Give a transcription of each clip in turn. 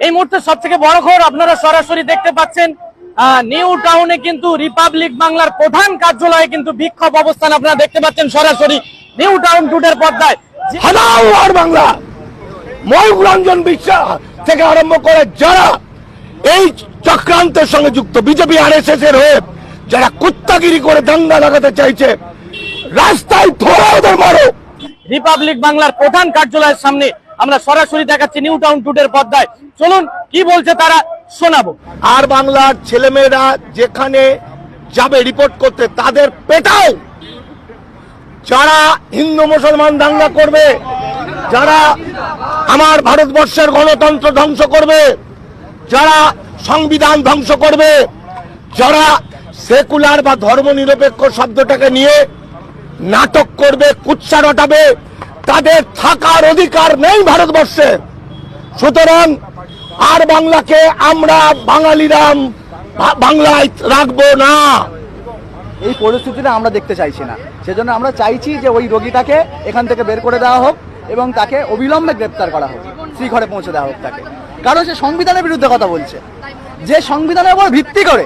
এই মুহূর্তে সব থেকে বড় খবর আপনারা সরাসরি দেখতে পাচ্ছেন নিউ টাউনে কিন্তু রিপাবলিক বাংলার প্রধান কার্যালয়ে কিন্তু বিক্ষোভ অবস্থান আপনারা দেখতে পাচ্ছেন সরাসরি নিউ টাউন টুডের পর্দায়। হানাওয়ার বাংলা ময়ূর রঞ্জন বিশ্বাস থেকে আরম্ভ করে যারা এই চক্রান্তের সঙ্গে যুক্ত, বিজেপি আরএসএস এর হয়ে যারা কুত্তাগিরি করে দাঙ্গা লাগাতে চাইছে, রাস্তায় ধরে ওদের মারো। রিপাবলিক বাংলার প্রধান কার্যালয়ের সামনে আমরা সরাসরি দেখাচ্ছি নিউ টাউন টুডের পর্দায়। চলুন কি বলছে তারা শোনাবো। আর বাংলার ছেলেমেয়েরা যেখানে যাবে রিপোর্ট করতে তাদের পেটাও। যারা হিন্দু মুসলমান দাঙ্গা করবে, যারা আমার ভারতবর্ষের গণতন্ত্র ধ্বংস করবে, যারা সংবিধান ধ্বংস করবে, যারা সেকুলার বা ধর্মনিরপেক্ষ শব্দটাকে নিয়ে নাটক করবে, কুৎসা রটাবে, তাদের থাকার অধিকার নেই ভারতবর্ষে। সুতরাং আর বাংলাকে আমরা বাঙালিরা বাংলায় রাখবো না। এই পরিস্থিতিটা আমরা দেখতে চাইছি না, সেজন্য আমরা চাইছি যে ওই রোগীটাকে এখান থেকে বের করে দেওয়া হোক এবং তাকে অবিলম্বে গ্রেপ্তার করা হোক, শ্রীঘরে পৌঁছে দেওয়া হোক তাকে। কারণ সে সংবিধানের বিরুদ্ধে কথা বলছে, যে সংবিধানের উপর ভিত্তি করে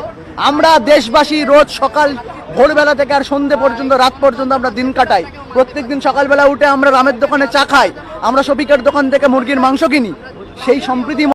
আমরা দেশবাসী রোজ সকাল ভোরবেলা থেকে আর সন্ধ্যে পর্যন্ত, রাত পর্যন্ত আমরা দিন কাটাই। প্রত্যেকদিন সকালবেলা উঠে আমরা রামের দোকানে চা খাই, আমরা শফিকের দোকান থেকে মুরগির মাংস কিনি। সেই সম্প্রীতি